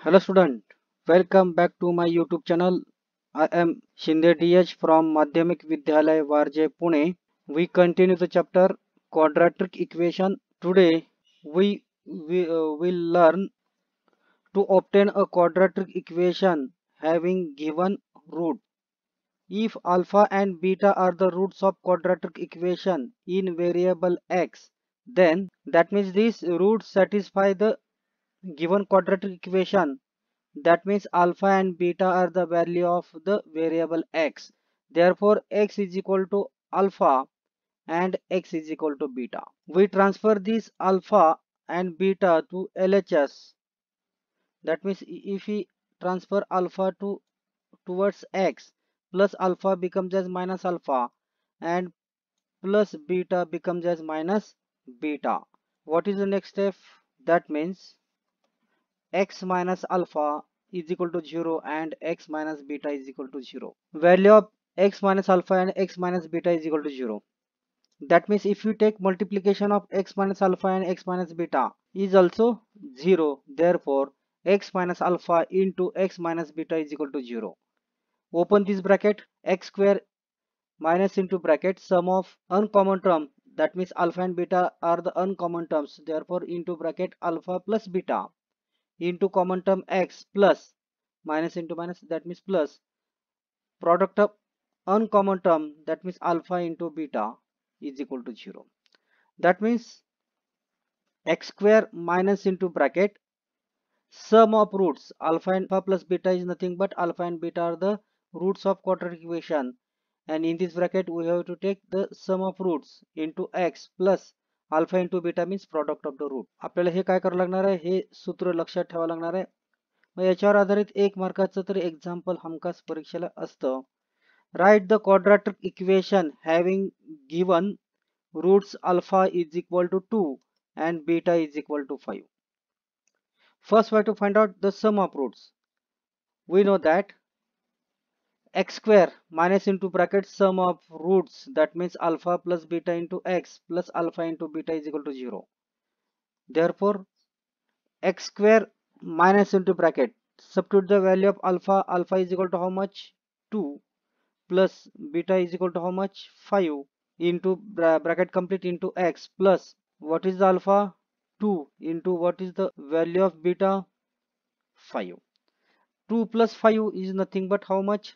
Hello student, welcome back to my YouTube channel. I am Shinde DH from Madhyamik Vidyalaya Varje Pune. We continue the chapter quadratic equation. Today we will learn to obtain a quadratic equation having given root. If alpha and beta are the roots of quadratic equation in variable x, then that means these roots satisfy the given quadratic equation. That means alpha and beta are the value of the variable x. Therefore, x is equal to alpha and x is equal to beta. We transfer this alpha and beta to LHS. That means if we transfer alpha towards x, plus alpha becomes as minus alpha and plus beta becomes as minus beta. What is the next step? That means x minus alpha is equal to 0 and x minus beta is equal to 0. Value of x minus alpha and x minus beta is equal to 0. That means if you take multiplication of x minus alpha and x minus beta is also 0. Therefore, x minus alpha into x minus beta is equal to 0. Open this bracket, x square minus into bracket sum of uncommon term. That means alpha and beta are the uncommon terms. Therefore, into bracket alpha plus beta into common term x plus minus into minus, that means plus product of uncommon term, that means alpha into beta is equal to 0. That means x square minus into bracket sum of roots alpha and alpha plus beta is nothing but alpha and beta are the roots of quadratic equation, and in this bracket we have to take the sum of roots into x plus alpha into beta means product of the root. आपल्याला हे काय करावं लागणार आहे, हे सूत्र लक्षात ठेवावं लागणार आहे. मग याच्यावर आधारित एक मार्काचं तरी एक्झाम्पल हमखास परीक्षेला असतं. Write the quadratic equation having given roots alpha is equal to 2 and beta is equal to 5. First we have to find out the sum of roots. We know that x square minus into bracket sum of roots, that means alpha plus beta into x plus alpha into beta is equal to 0. Therefore, x square minus into bracket substitute the value of alpha. Alpha is equal to how much? 2 plus beta is equal to how much? 5 into bracket complete into x plus what is the alpha? 2 into what is the value of beta? 5. 2 plus 5 is nothing but how much?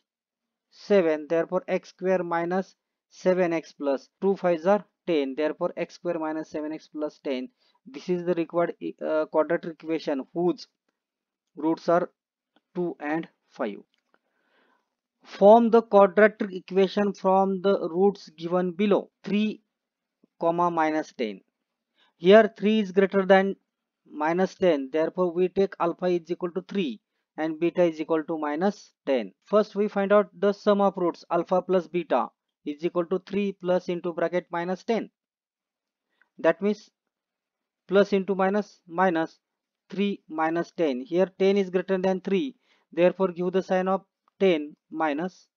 7. Therefore x square minus 7x plus 2 5s are 10. Therefore x square minus 7x plus 10. This is the required quadratic equation whose roots are 2 and 5. Form the quadratic equation from the roots given below. 3 comma minus 10. Here 3 is greater than minus 10. Therefore we take alpha is equal to 3 and beta is equal to minus 10. First we find out the sum of roots alpha plus beta is equal to 3 plus into bracket minus 10. That means plus into minus minus 3 minus 10. Here 10 is greater than 3. Therefore give the sign of 10 minus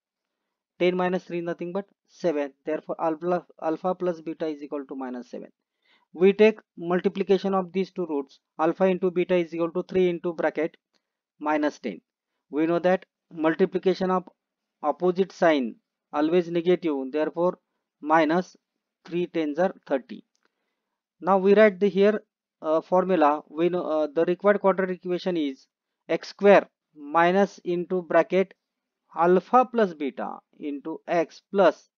10 minus 3 nothing but 7. Therefore alpha plus beta is equal to minus 7. We take multiplication of these two roots. Alpha into beta is equal to 3 into bracket minus 10. We know that multiplication of opposite sign always negative. Therefore minus 3 tens are 30. Now we write the here formula. We know the required quadratic equation is x square minus into bracket alpha plus beta into x plus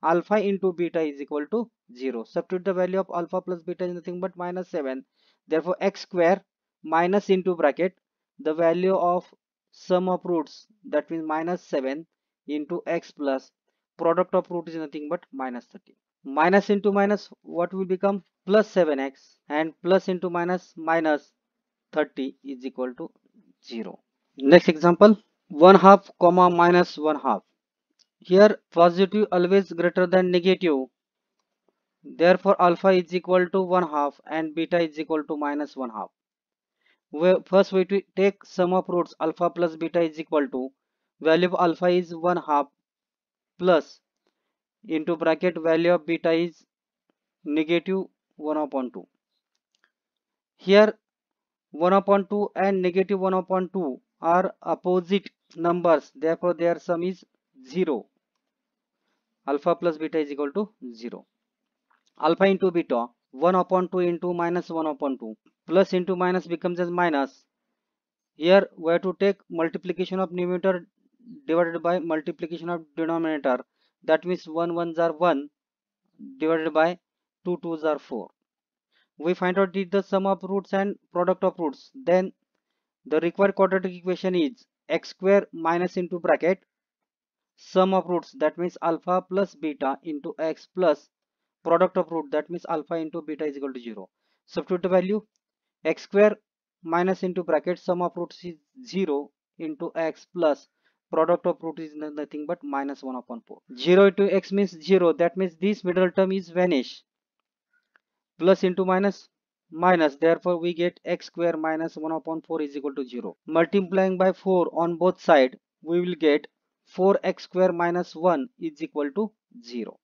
alpha into beta is equal to 0. Substitute the value of alpha plus beta is nothing but minus 7. Therefore x square minus into bracket the value of sum of roots, that means minus 7 into x plus product of root is nothing but minus 30. Minus into minus what will become? Plus 7x, and plus into minus minus 30 is equal to 0. Next example, 1 half comma minus 1 half. Here positive always greater than negative. Therefore alpha is equal to 1 half and beta is equal to minus 1 half. First we take sum of roots alpha plus beta is equal to value of alpha is 1 half plus into bracket value of beta is negative 1 upon 2. Here 1 upon 2 and negative 1 upon 2 are opposite numbers, therefore their sum is 0. Alpha plus beta is equal to 0. Alpha into beta, 1 upon 2 into minus 1 upon 2, plus into minus becomes as minus. Here we have to take multiplication of numerator divided by multiplication of denominator, that means 1 ones are 1 divided by 2 twos are 4. We find out the sum of roots and product of roots. Then the required quadratic equation is x square minus into bracket sum of roots, that means alpha plus beta into x plus product of root, that means alpha into beta is equal to 0. Substitute the value. X square minus into bracket sum of roots is 0 into x plus product of root is nothing but minus 1 upon 4. 0 into x means 0, that means this middle term is vanish. Plus into minus minus, therefore we get x square minus 1 upon 4 is equal to 0. Multiplying by 4 on both sides, we will get 4x square minus 1 is equal to 0.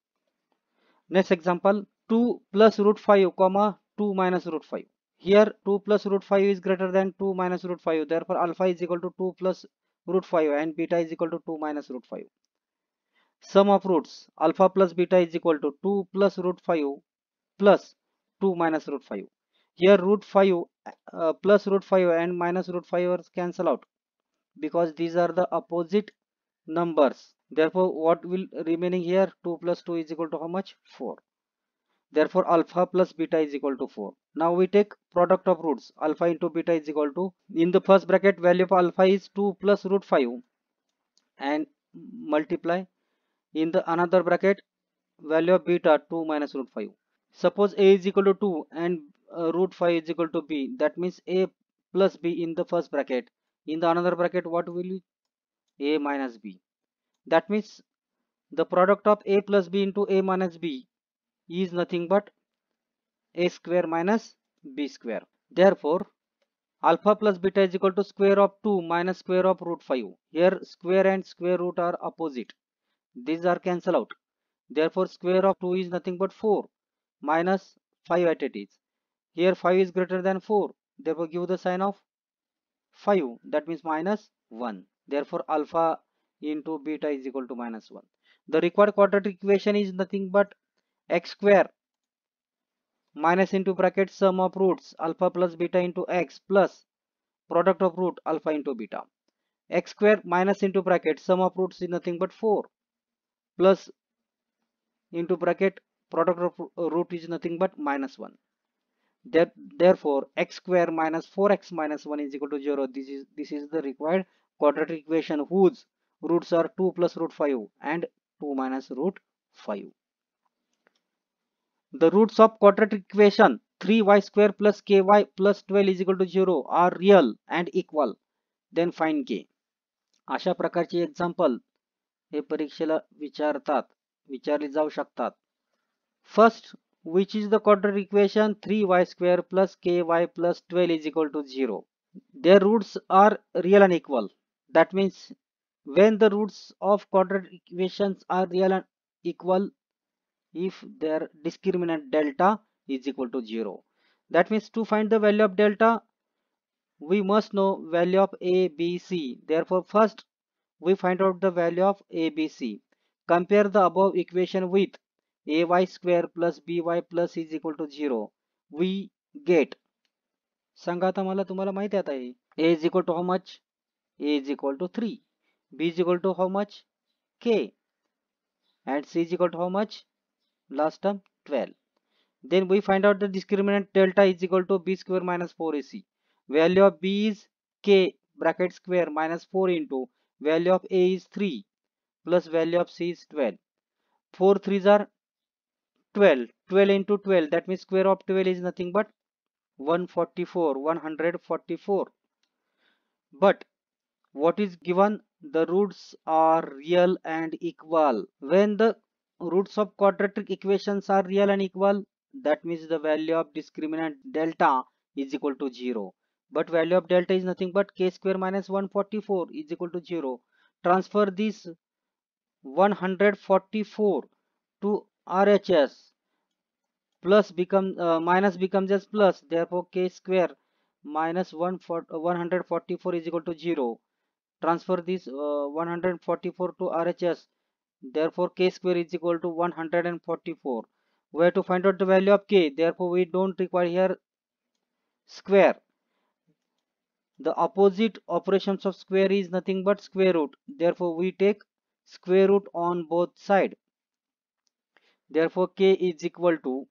Next example, 2 plus root 5 comma 2 minus root 5. Here 2 plus root 5 is greater than 2 minus root 5, therefore alpha is equal to 2 plus root 5 and beta is equal to 2 minus root 5. Sum of roots, alpha plus beta is equal to 2 plus root 5 plus 2 minus root 5. Here root 5 plus root 5 and minus root 5 are cancel out because these are the opposite numbers. Therefore what will remaining here, 2 plus 2 is equal to how much? 4. Therefore alpha plus beta is equal to 4. Now we take product of roots. Alpha into beta is equal to, in the first bracket value of alpha is 2 plus root 5 and multiply. In the another bracket value of beta 2 minus root 5. Suppose a is equal to 2 and root 5 is equal to b, that means a plus b in the first bracket. In the another bracket what will be? A minus b. That means the product of a plus b into a minus b is nothing but a square minus b square. Therefore alpha plus beta is equal to square of 2 minus square of root 5. Here square and square root are opposite, these are cancel out. Therefore square of 2 is nothing but 4 minus 5 at it is. Here 5 is greater than 4, therefore give the sign of 5, that means minus 1. Therefore alpha into beta is equal to minus 1. The required quadratic equation is nothing but x square minus into bracket sum of roots alpha plus beta into x plus product of root alpha into beta. X square minus into bracket sum of roots is nothing but 4 plus into bracket product of root is nothing but minus 1. Therefore x square minus 4x minus 1 is equal to 0. This is the required quadratic equation whose roots are 2 plus root 5 and 2 minus root 5. The roots of quadratic equation 3y square plus ky plus 12 is equal to 0 are real and equal. Then find k. अशा प्रकारची example हे परीक्षेला विचारली जाऊ शकतात. First, which is the quadratic equation 3y square plus ky plus 12 is equal to 0. Their roots are real and equal. That means when the roots of quadratic equations are real and equal, if their discriminant delta is equal to 0. That means to find the value of delta, we must know value of a, b, c. Therefore first we find out the value of a, b, c. Compare the above equation with ay square plus by plus is equal to 0. We get, सांगा आता मला, तुम्हाला माहिती आता आहे, a is equal to how much? A is equal to 3, b is equal to how much? K, and c is equal to how much? Last term 12. Then we find out the discriminant delta is equal to b square minus 4ac. Value of b is k bracket square minus 4 into value of a is 3 plus value of c is 12. 4 3s are 12. 12 into 12, that means square of 12 is nothing but 144. But what is given? The roots are real and equal. When the roots of quadratic equations are real and equal, that means the value of discriminant delta is equal to 0. But value of delta is nothing but k square minus 144 is equal to 0. Transfer this 144 to RHS, plus minus becomes as plus, therefore k square minus 144 is equal to 0. Transfer this 144 to RHS. Therefore, k square is equal to 144. We have to find out the value of k. Therefore, we don't require here square. The opposite operations of square is nothing but square root. Therefore, we take square root on both sides. Therefore, k is equal to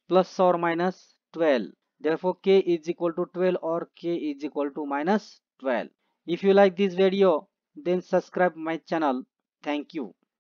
plus or minus 12. Therefore, k is equal to 12 or k is equal to minus 12. If you like this video, then subscribe my channel. Thank you.